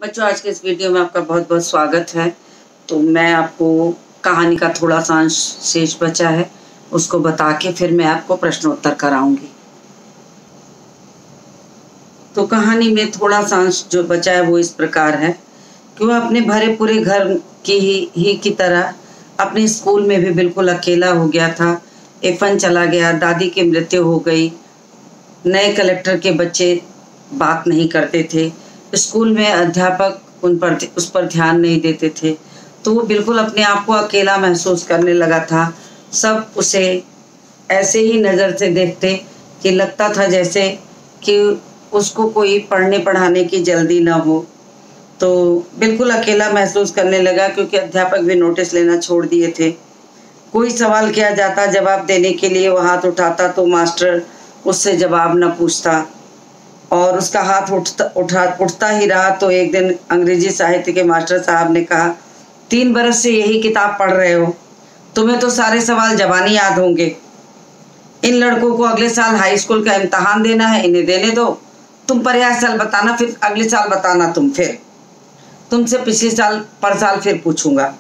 बच्चों, आज के इस वीडियो में आपका बहुत बहुत स्वागत है। तो मैं आपको कहानी का थोड़ा सा अंश शेष बचा है, उसको बता के फिर मैं आपको प्रश्नोत्तर कराऊंगी। तो कहानी में थोड़ा सा अंश जो बचा है वो इस प्रकार है कि वह अपने भरे पूरे घर की तरह अपने स्कूल में भी बिल्कुल अकेला हो गया था। एफन चला गया, दादी की मृत्यु हो गई, नए कलेक्टर के बच्चे बात नहीं करते थे, स्कूल में अध्यापक उस पर ध्यान नहीं देते थे, तो वो बिल्कुल अपने आप को अकेला महसूस करने लगा था। सब उसे ऐसे ही नज़र से देखते कि लगता था जैसे कि उसको कोई पढ़ने पढ़ाने की जल्दी ना हो। तो बिल्कुल अकेला महसूस करने लगा क्योंकि अध्यापक भी नोटिस लेना छोड़ दिए थे। कोई सवाल किया जाता, जवाब देने के लिए वो हाथ उठाता तो मास्टर उससे जवाब न पूछता और उसका हाथ उठता ही रहा। तो एक दिन अंग्रेजी साहित्य के मास्टर साहब ने कहा, 3 बरस से यही किताब पढ़ रहे हो, तुम्हें तो सारे सवाल जबानी याद होंगे। इन लड़कों को अगले साल हाई स्कूल का इम्तहान देना है, इन्हें देने दो। तुम पर यह साल बताना, फिर अगले साल बताना। तुमसे पिछले साल पर साल फिर पूछूंगा।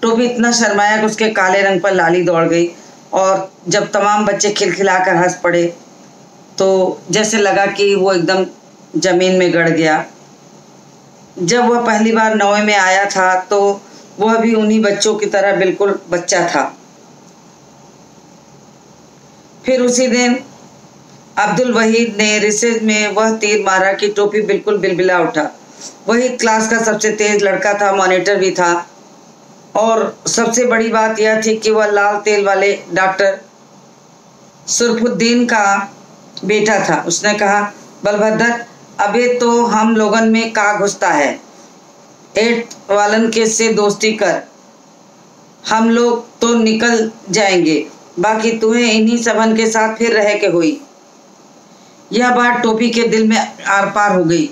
टोपी इतना शर्माया कि उसके काले रंग पर लाली दौड़ गई और जब तमाम बच्चे खिलखिलाकर हंस पड़े तो जैसे लगा कि वो एकदम जमीन में गड़ गया। जब वह पहली बार 9वीं में आया था तो वह भी उन्हीं बच्चों की तरह बिल्कुल बच्चा था। फिर उसी दिन अब्दुल वहीद ने रिसेस में वह तीर मारा कि टोपी बिल्कुल बिलबिला उठा। वही क्लास का सबसे तेज लड़का था, मॉनिटर भी था, और सबसे बड़ी बात यह थी कि वह लाल तेल वाले डॉक्टर सुरफुद्दीन का बेटा था। उसने कहा, बलभद्र, अबे तो हम लोगन में का घुसता है, 8 वालन के से दोस्ती कर, हम लोग तो निकल जाएंगे, बाकी तुम्हें इन्हीं सबन के साथ फिर रह के हुई। यह बात टोपी के दिल में आर पार हो गई।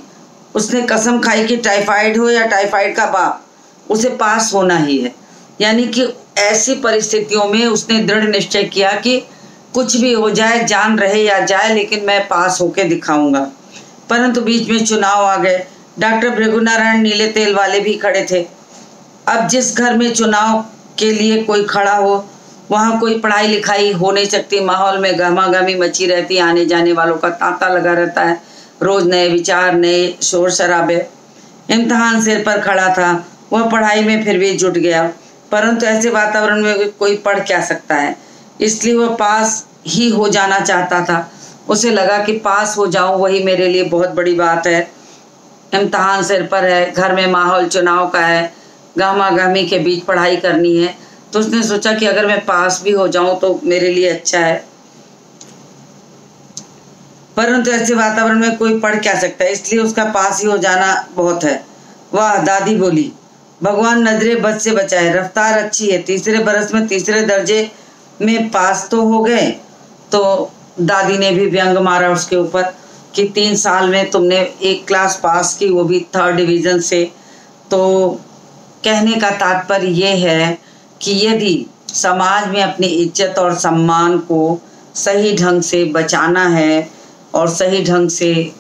उसने कसम खाई कि टाइफाइड हो या टाइफाइड का बाप, उसे पास होना ही है। यानी कि ऐसी परिस्थितियों में उसने दृढ़ निश्चय किया कि कुछ भी हो जाए, जान रहे या जाए, लेकिन मैं पास होके दिखाऊंगा। परंतु बीच में चुनाव आ गए। डॉक्टर भृगुनारायण नीले तेल वाले भी खड़े थे। अब जिस घर में चुनाव के लिए कोई खड़ा हो वहाँ कोई पढ़ाई लिखाई हो नहीं सकती। माहौल में गहमागहमी मची रहती, आने जाने वालों का तांता लगा रहता है, रोज नए विचार, नए शोर शराबे। इम्तहान सिर पर खड़ा था, वह पढ़ाई में फिर भी जुट गया, परंतु ऐसे वातावरण में कोई पढ़ क्या सकता है, इसलिए वह पास ही हो जाना चाहता था। उसे लगा कि पास हो जाऊं, वही मेरे लिए बहुत बड़ी बात है। इम्तहान सिर पर है, घर में माहौल चुनाव का है, गहमागहमी के बीच पढ़ाई करनी है, तो उसने सोचा कि अगर मैं पास भी हो जाऊं तो मेरे लिए अच्छा है। परंतु ऐसे वातावरण में कोई पढ़ क्या सकता है, इसलिए उसका पास ही हो जाना बहुत है। वाह, दादी बोली, भगवान नजरे बद से बचाए, रफ्तार अच्छी है, 3रे बरस में 3रे दर्जे में पास तो हो गए। तो दादी ने भी व्यंग मारा उसके ऊपर कि 3 साल में तुमने एक क्लास पास की, वो भी 3rd डिवीज़न से। तो कहने का तात्पर्य ये है कि यदि समाज में अपनी इज्जत और सम्मान को सही ढंग से बचाना है और सही ढंग से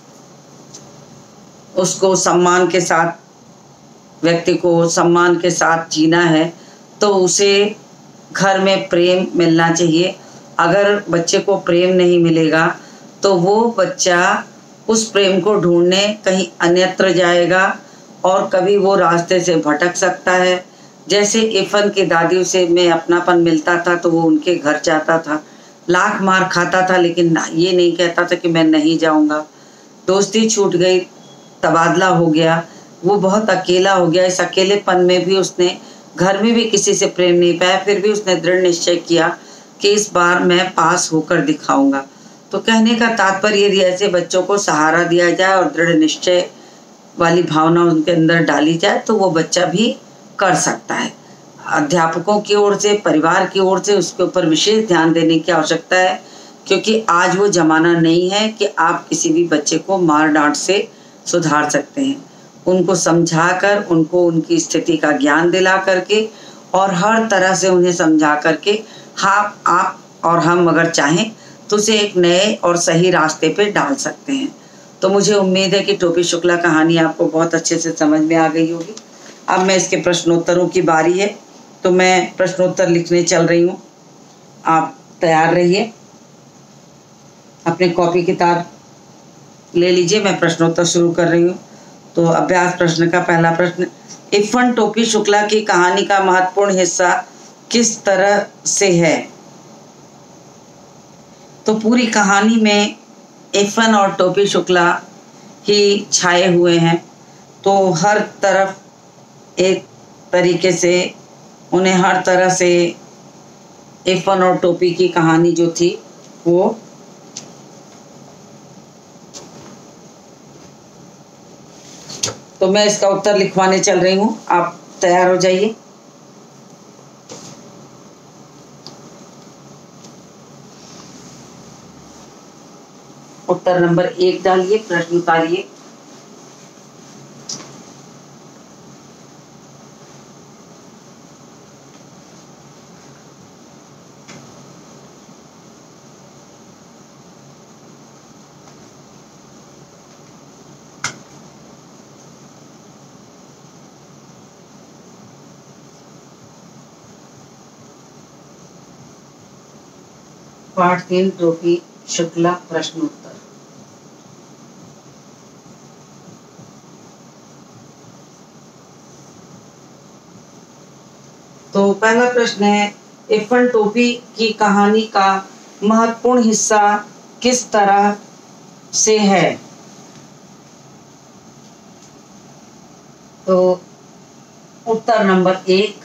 उसको सम्मान के साथ, व्यक्ति को सम्मान के साथ जीना है, तो उसे घर में प्रेम मिलना चाहिए। अगर बच्चे को प्रेम नहीं मिलेगा तो वो बच्चा उस प्रेम को ढूंढने कहीं अन्यत्र जाएगा और कभी वो रास्ते से भटक सकता है। जैसे इफन की दादी से में अपनापन मिलता था तो वो उनके घर जाता था, लाख मार खाता था, लेकिन ये नहीं कहता था कि मैं नहीं जाऊंगा। दोस्ती छूट गई, तबादला हो गया, वो बहुत अकेला हो गया। इस अकेलेपन में भी उसने घर में भी किसी से प्रेम नहीं पाया, फिर भी उसने दृढ़ निश्चय किया कि इस बार मैं पास होकर दिखाऊंगा। तो कहने का तात्पर्य, यदि ऐसे बच्चों को सहारा दिया जाए और दृढ़ निश्चय वाली भावना उनके अंदर डाली जाए तो वो बच्चा भी कर सकता है। अध्यापकों की ओर से, परिवार की ओर से उसके ऊपर विशेष ध्यान देने की आवश्यकता है, क्योंकि आज वो जमाना नहीं है कि आप किसी भी बच्चे को मार डांट से सुधार सकते हैं। उनको समझाकर, उनको उनकी स्थिति का ज्ञान दिला करके और हर तरह से उन्हें समझा करके, हाँ, आप और हम अगर चाहें तो उसे एक नए और सही रास्ते पे डाल सकते हैं। तो मुझे उम्मीद है कि टोपी शुक्ला कहानी आपको बहुत अच्छे से समझ में आ गई होगी। अब मैं इसके प्रश्नोत्तरों की बारी है, तो मैं प्रश्नोत्तर लिखने चल रही हूँ। आप तैयार रहिए, अपने कॉपी किताब ले लीजिए। मैं प्रश्नोत्तर शुरू कर रही हूँ। तो अभ्यास प्रश्न का पहला प्रश्न, इरफान टोपी शुक्ला की कहानी का महत्वपूर्ण हिस्सा किस तरह से है? तो पूरी कहानी में इरफान और टोपी शुक्ला ही छाए हुए हैं, तो हर तरफ एक तरीके से उन्हें हर तरह से इरफान और टोपी की कहानी जो थी वो तो मैं इसका उत्तर लिखवाने चल रही हूँ। आप तैयार हो जाइए। उत्तर नंबर 1 डालिए, प्रश्न उतारिए। पाठ 3 टोपी शुक्ला प्रश्न उत्तर। तो पहला प्रश्न है, इरफान टोपी की कहानी का महत्वपूर्ण हिस्सा किस तरह से है? तो उत्तर नंबर 1,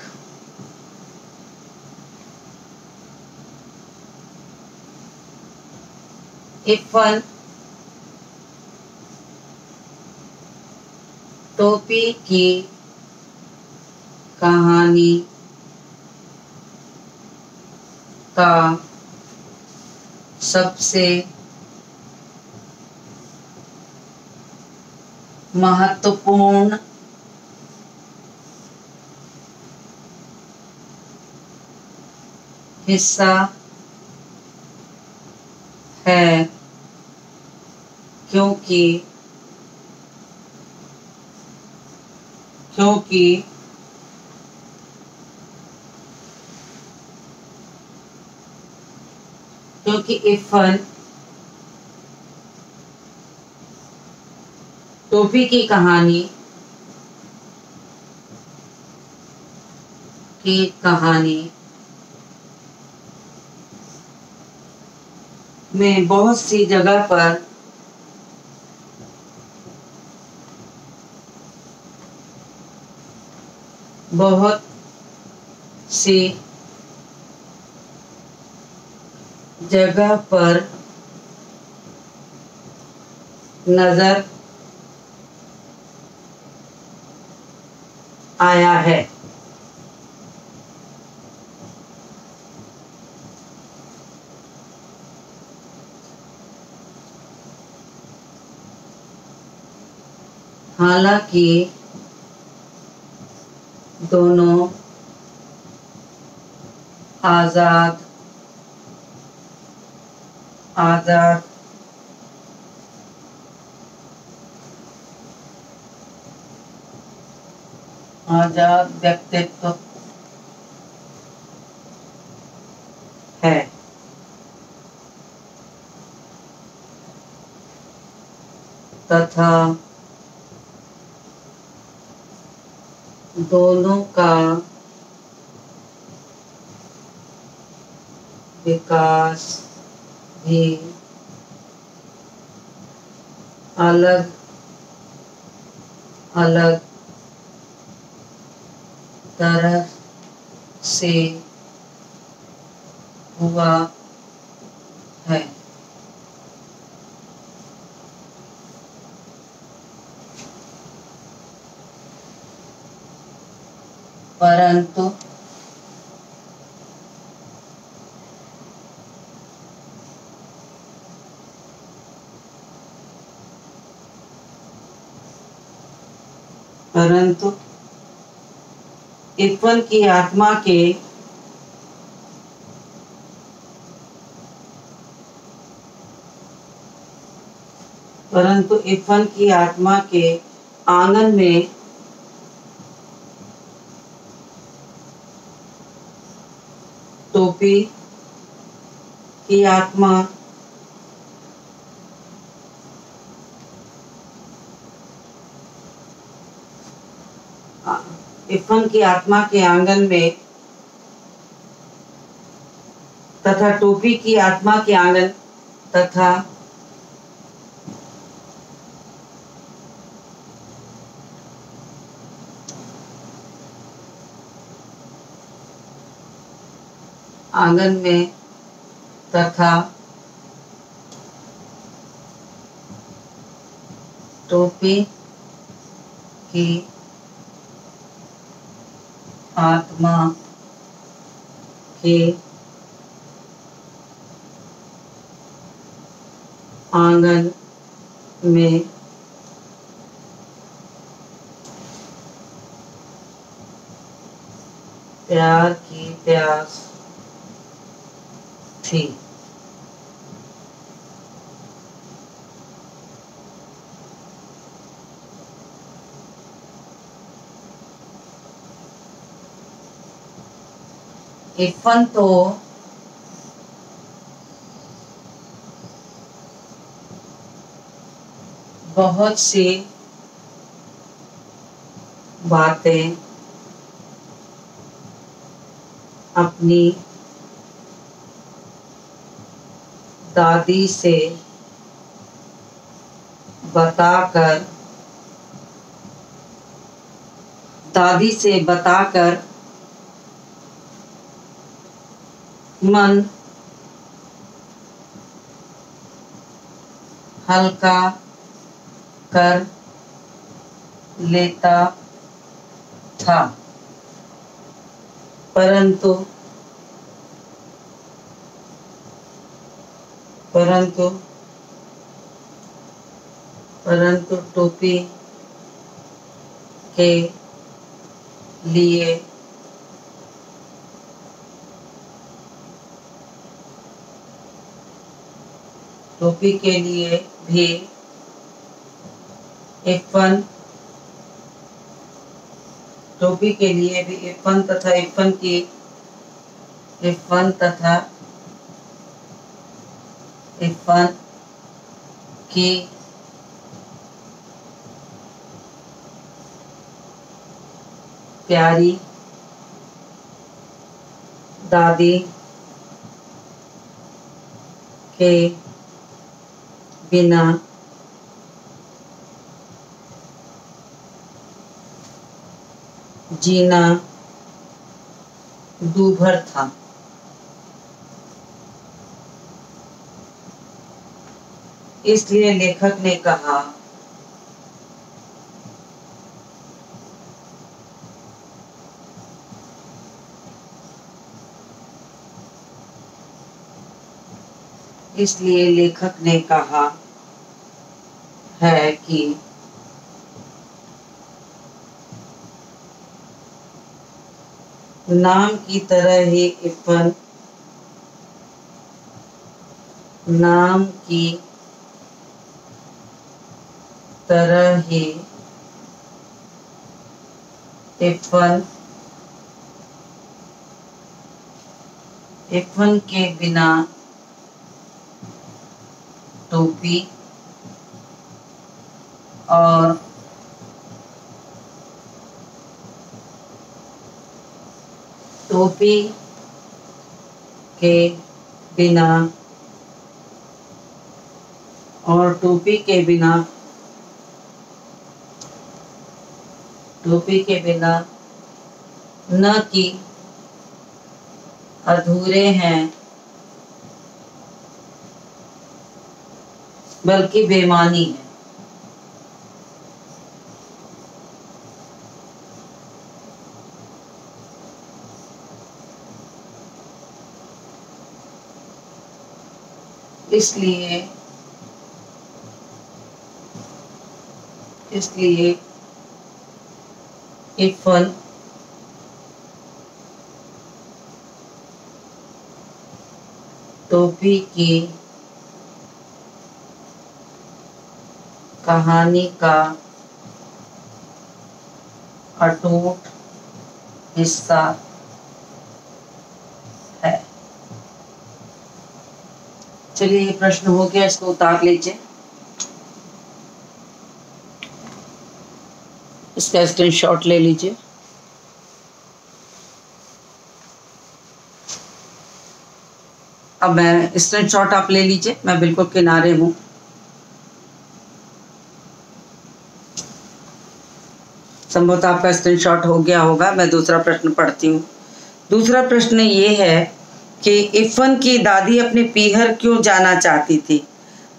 इरफान टोपी की कहानी का सबसे महत्वपूर्ण हिस्सा है, क्योंकि इरफान टोपी की कहानी में बहुत सी जगह पर नजर आया है। हालांकि दोनों आजाद व्यक्तित्व है, तथा दोनों का विकास भी अलग अलग तरह से हुआ है। परंतु इरफान की आत्मा के परंतु इरफान की आत्मा के आंगन में टोपी की आत्मा इरफान की आत्मा के आंगन में तथा टोपी की आत्मा के आंगन तथा आंगन में तथा टोपी की आत्मा के आंगन में प्यार की प्यास थी। इरफान तो बहुत सी बातें अपनी दादी से बताकर मन हल्का कर लेता था। परंतु टोपी के लिए भी इरफान की प्यारी दादी के बिना जीना दूभर था। इसलिए लेखक ने कहा है कि नाम की तरह ही इरफान इरफान के बिना टोपी और टोपी के बिना न कि अधूरे हैं बल्कि बेमानी है। इसलिए इरफान टोपी की कहानी का अटूट हिस्सा है। चलिए, ये प्रश्न हो गया, इसको उतार लीजिए, इसका स्क्रीनशॉट ले लीजिए। अब मैं स्क्रीनशॉट आप ले लीजिए, मैं बिल्कुल किनारे हूं। संभवतः आपका स्क्रीनशॉट हो गया होगा। मैं दूसरा प्रश्न पढ़ती हूँ। दूसरा प्रश्न ये है कि इरफान की दादी अपने पीहर क्यों जाना चाहती थी।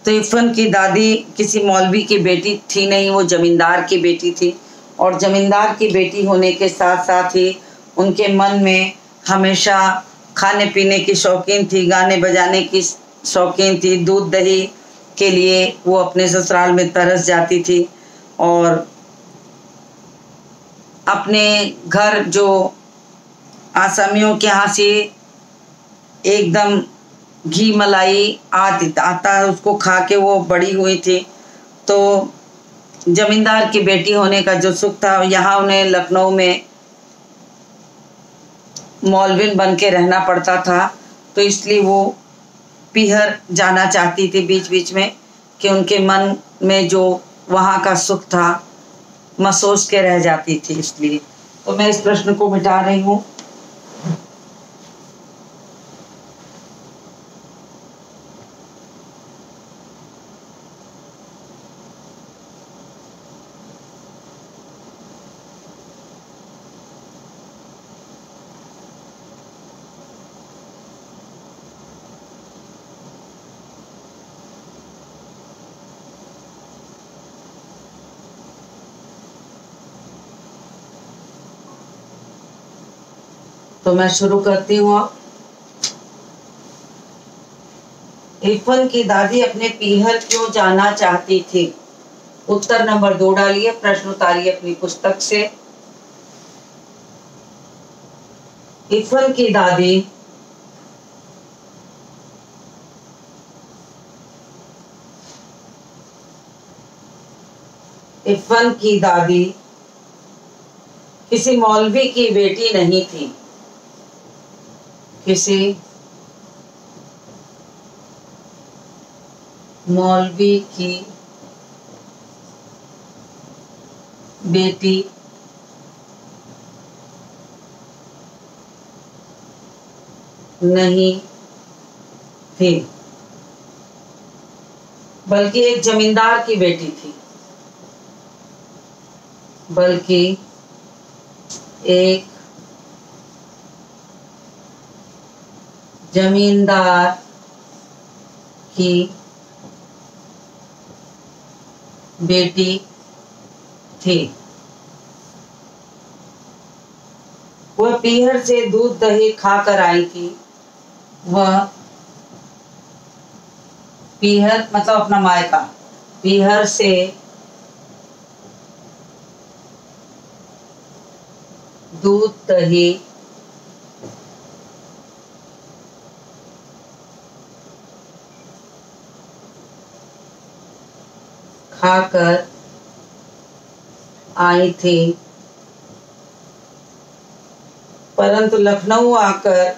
तो इरफान की दादी किसी मौलवी की बेटी थी नहीं, वो जमींदार की बेटी थी, और जमींदार की बेटी होने के साथ साथ ही उनके मन में हमेशा खाने पीने की शौकीन थी, गाने बजाने की शौकीन थी, दूध दही के लिए वो अपने ससुराल में तरस जाती थी, और अपने घर जो आसामियों के यहाँ से एकदम घी मलाई आता है, उसको खा के वो बड़ी हुई थी। तो जमींदार की बेटी होने का जो सुख था, यहाँ उन्हें लखनऊ में मौलविन बन के रहना पड़ता था, तो इसलिए वो पीहर जाना चाहती थी बीच बीच में, कि उनके मन में जो वहाँ का सुख था महसूस के रह जाती थी। इसलिए तो मैं इस प्रश्न को मिटा रही हूँ। तो मैं शुरू करती हूँ। इरफान की दादी अपने पीहर क्यों जाना चाहती थी। उत्तर नंबर 2 डालिए, प्रश्न उतारिए अपनी पुस्तक से। इरफान की दादी इरफान की दादी किसी मौलवी की बेटी नहीं थी। किसी मौलवी की बेटी नहीं थी, बल्कि एक जमींदार की बेटी थी। बल्कि एक जमींदार की बेटी थी। वह पीहर से दूध दही खाकर आई थी। वह पीहर मतलब अपना मायका, पीहर से दूध दही खाकर आई थी, परंतु लखनऊ आकर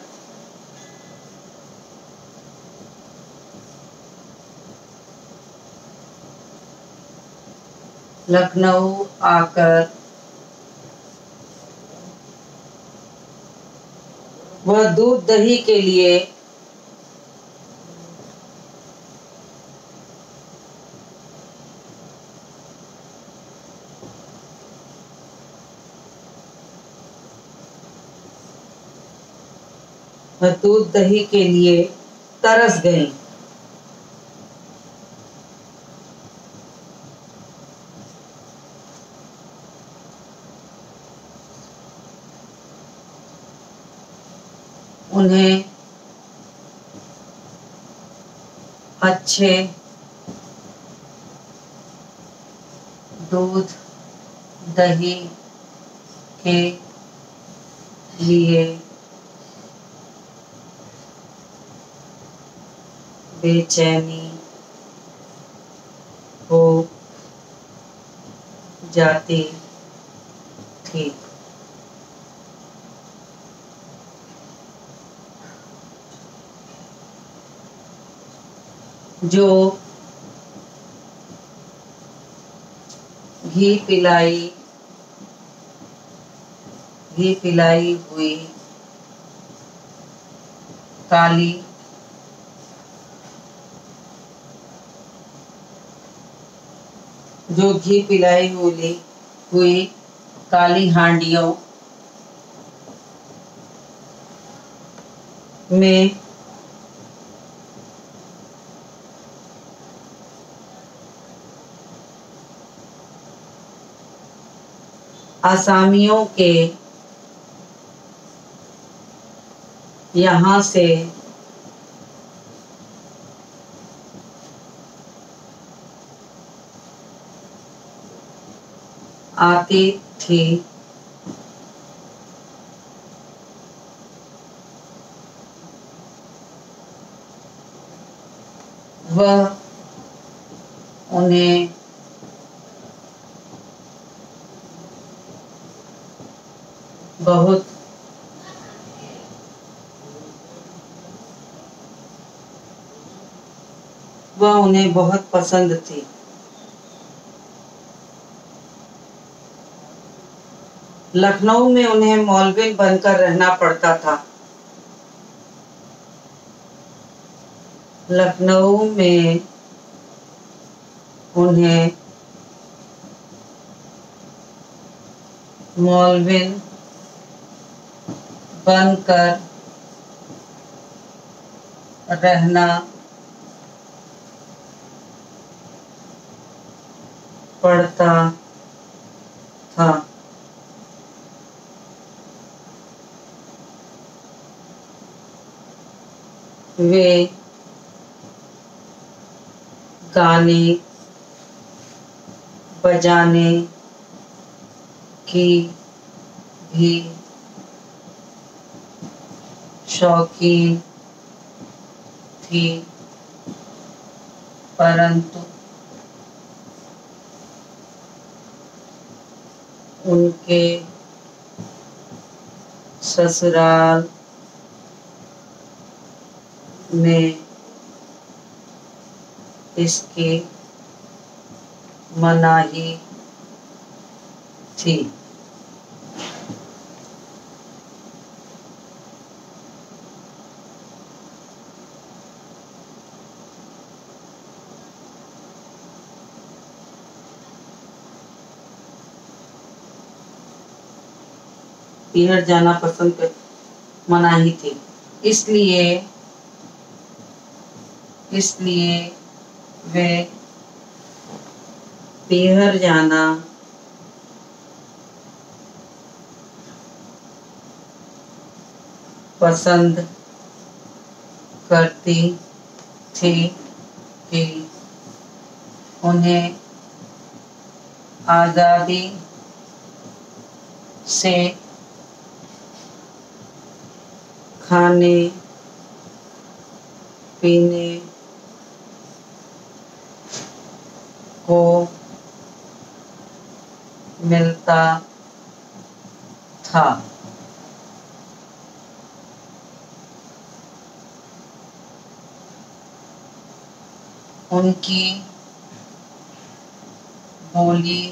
वह दूध दही के लिए तरस गई। उन्हें अच्छे दूध दही के लिए बेचैनी हो जाती थी। जो घी पिलाई हुई काली जो घी पिलाई हुई काली हांडियों में आसामियों के यहाँ से आती थी। वह उन्हें बहुत पसंद थी। लखनऊ में उन्हें मौलवी बनकर रहना पड़ता था। लखनऊ में उन्हें मौलवी बनकर रहना पड़ता था। वे गाने बजाने की भी शौकीन थी, परंतु उनके ससुराल में इसकी मनाही थी। पीहर जाना मनाही थी, इसलिए वे पीहर जाना पसंद करती थी कि उन्हें आज़ादी से खाने पीने को मिलता था। उनकी बोली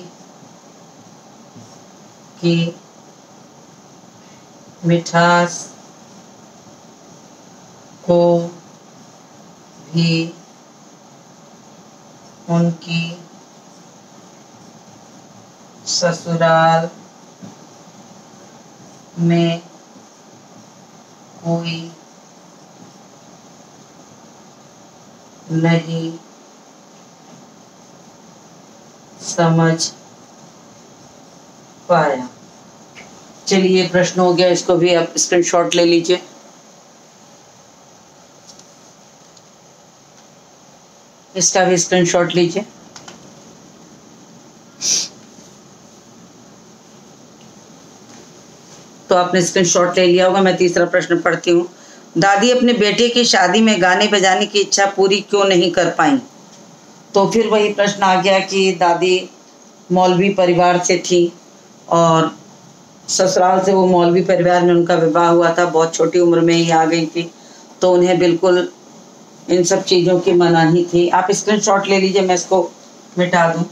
की मिठास को भी उनकी ससुराल में कोई नहीं समझ पाया। चलिए, प्रश्न हो गया, इसको भी आप स्क्रीनशॉट ले लीजिए। इसका भी स्क्रीनशॉट लीजिए। तो आपने स्क्रीनशॉट ले लिया होगा। मैं तीसरा प्रश्न पढ़ती हूँ। दादी अपने बेटे की शादी में गाने बजाने की इच्छा पूरी क्यों नहीं कर पाई? तो फिर वही प्रश्न आ गया कि दादी मौलवी परिवार से थी और ससुराल से वो मौलवी परिवार में उनका विवाह हुआ था, बहुत छोटी उम्र में ही आ गई थी, तो उन्हें बिल्कुल इन सब चीज़ों की मनाही थी। आप स्क्रीनशॉट ले लीजिए, मैं इसको मिटा दूँ।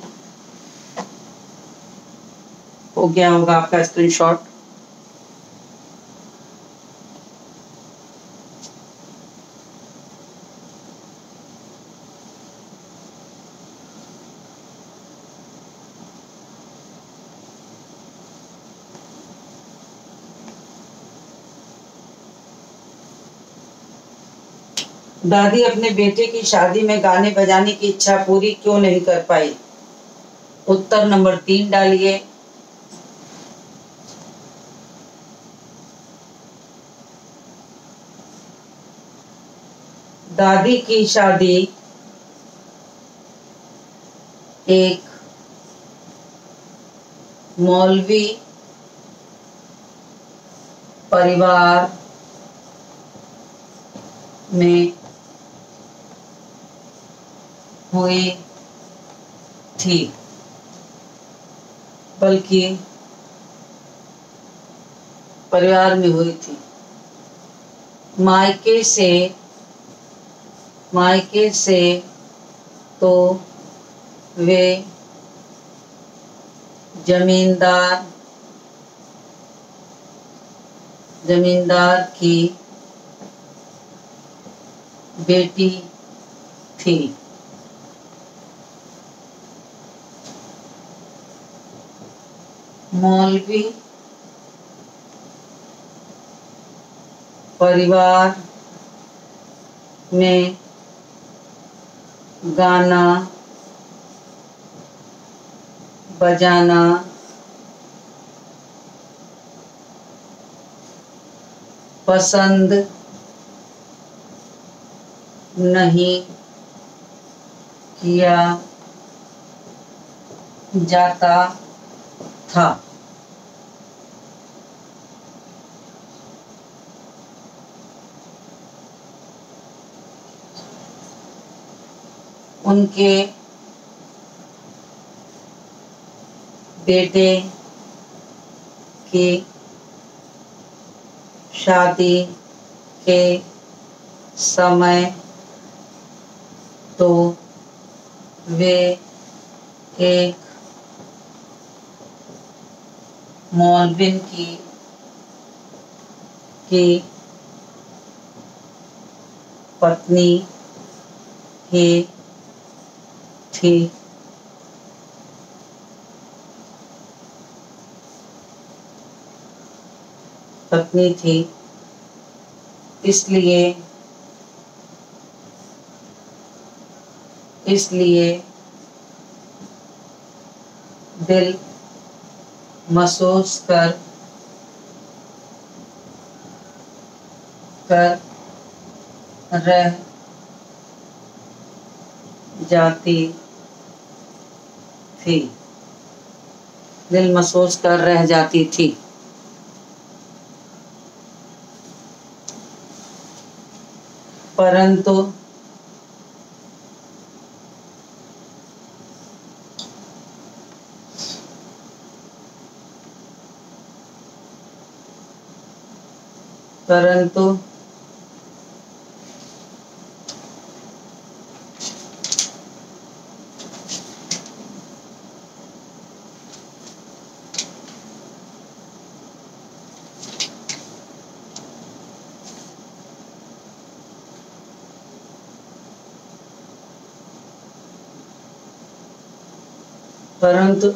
हो गया होगा आपका स्क्रीनशॉट। दादी अपने बेटे की शादी में गाने बजाने की इच्छा पूरी क्यों नहीं कर पाई? उत्तर नंबर 3 डालिए। दादी की शादी एक मौलवी परिवार में हुई थी, बल्कि परिवार में हुई थी। मायके से तो वे जमींदार की बेटी थी। मौलवी परिवार में गाना बजाना पसंद नहीं किया जाता था। उनके बेटे की शादी के समय तो वे एक मौलवी की पत्नी ही थी। इसलिए दिल महसूस कर रह जाती थी। दिल महसूस कर रह जाती थी। परंतु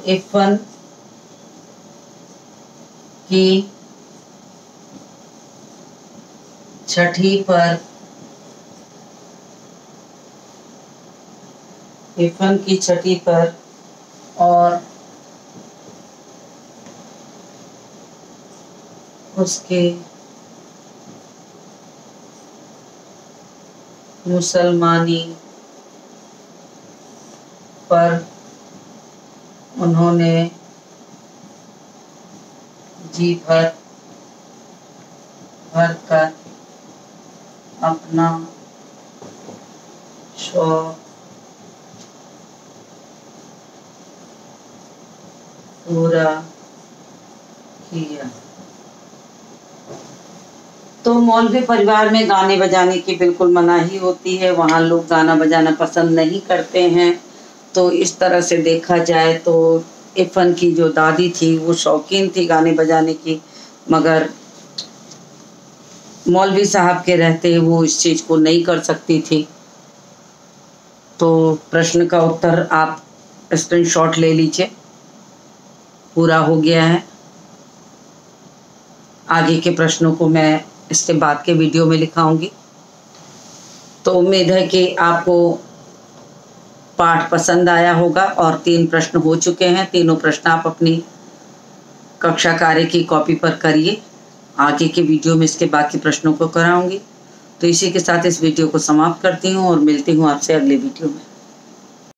इरफान की छठी पर और उसके मुसलमानी पर उन्होंने जी भर कर अपना शौक पूरा किया। तो मौलवी परिवार में गाने बजाने की बिल्कुल मनाही होती है, वहाँ लोग गाना बजाना पसंद नहीं करते हैं। तो इस तरह से देखा जाए तो इरफान की जो दादी थी वो शौकीन थी गाने बजाने की, मगर मौलवी साहब के रहते वो इस चीज़ को नहीं कर सकती थी। तो प्रश्न का उत्तर आप स्क्रीनशॉट ले लीजिए, पूरा हो गया है। आगे के प्रश्नों को मैं इसके बाद के वीडियो में लिखाऊंगी। तो उम्मीद है कि आपको पाठ पसंद आया होगा और 3 प्रश्न हो चुके हैं। तीनों प्रश्न आप अपनी कक्षा कार्य की कॉपी पर करिए। आगे के वीडियो में इसके बाकी प्रश्नों को कराऊंगी। तो इसी के साथ इस वीडियो को समाप्त करती हूँ और मिलती हूँ आपसे अगले वीडियो में।